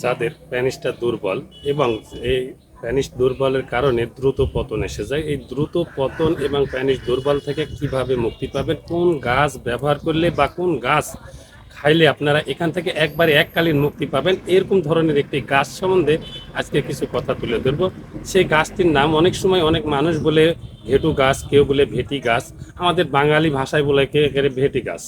যাদের প্যানিসটা দুর্বল এবং এই প্যানিস দুর্বলের কারণে দ্রুত পতন এসে যায়, এই দ্রুত পতন এবং প্যানিস দুর্বল থেকে কিভাবে মুক্তি পাবেন, কোন গাছ ব্যবহার করলে বা কোন গাছ খাইলে আপনারা এখান থেকে একবারে এককালীন মুক্তি পাবেন, এরকম ধরনের একটি গাছ সম্বন্ধে আজকে কিছু কথা তুলে ধরব। সেই গাছটির নাম অনেক সময় অনেক মানুষ বলে ঘেটু গাছ, কেউ বলে ভেটি গাছ, আমাদের বাঙালি ভাষায় বলে কে ভেটি গাছ।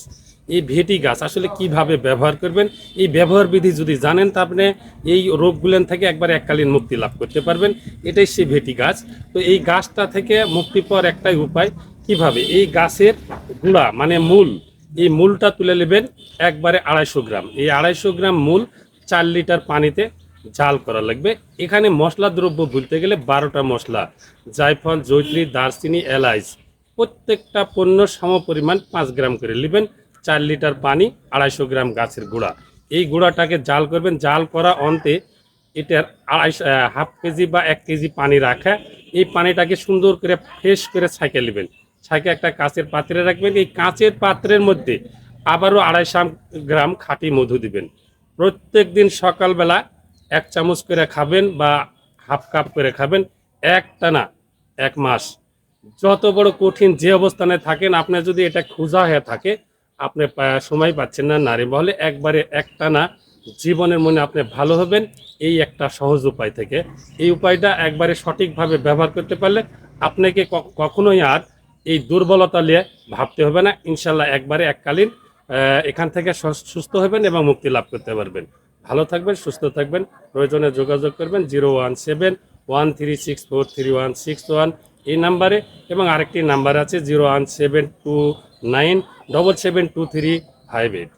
এই ভেটি গাছ আসলে কিভাবে ব্যবহার করবেন, এই ব্যবহার বিধি যদি জানেন তা আপনি এই রোগগুলো থেকে একবার এককালীন মুক্তি লাভ করতে পারবেন। এটাই সেই ভেটি গাছ। তো এই গাছটা থেকে মুক্তি পাওয়ার একটাই উপায়, কিভাবে এই গাছের গুঁড়া মানে মূল, এই মূলটা তুলে নেবেন একবারে 250 গ্রাম। এই 250 গ্রাম মূল 4 লিটার পানিতে জাল করা লাগবে। এখানে মশলা দ্রব্য বলতে গেলে 12টা মশলা, জায়ফল, জয়ত্রী, দারচিনি, এলাচ, প্রত্যেকটা পণ্য সমপরিমাণ 5 গ্রাম করে নেবেন। 4 লিটার পানি, 250 গ্রাম গাছের গুঁড়া, এই গুঁড়াটাকে জাল করবেন। জাল করা অন্তে এটার 1/2 কেজি বা 1 কেজি পানি রাখা, এই পানিটাকে সুন্দর করে ফ্রেশ করে ছাঁকে নেবেন। ছাঁকে একটা কাঁচের পাত্রে রাখবেন। এই কাঁচের পাত্রের মধ্যে আবারও 250 গ্রাম খাঁটি মধু দিবেন। প্রত্যেক দিন সকালবেলা 1 চামচ করে খাবেন বা হাফ কাপ করে খাবেন, একটানা 1 মাস। যত বড় কঠিন যে অবস্থানে থাকেন, আপনার যদি এটা খোঁজা হয়ে থাকে, আপনি সময় পাচ্ছেন না নারী বলে, একবারে একটানা জীবনের মনে আপনি ভালো হবেন এই একটা সহজ উপায় থেকে। এই উপায়টা একবারে সঠিকভাবে ব্যবহার করতে পারলে আপনাকে কখনোই আর এই দুর্বলতা নিয়ে ভাবতে হবে না। ইনশাল্লাহ একবারে এককালীন এখান থেকে সুস্থ হবেন এবং মুক্তি লাভ করতে পারবেন। ভালো থাকবেন, সুস্থ থাকবেন। প্রয়োজনে যোগাযোগ করবেন 01713643161 এই নাম্বারে, এবং আরেকটি নাম্বার আছে 01729772358।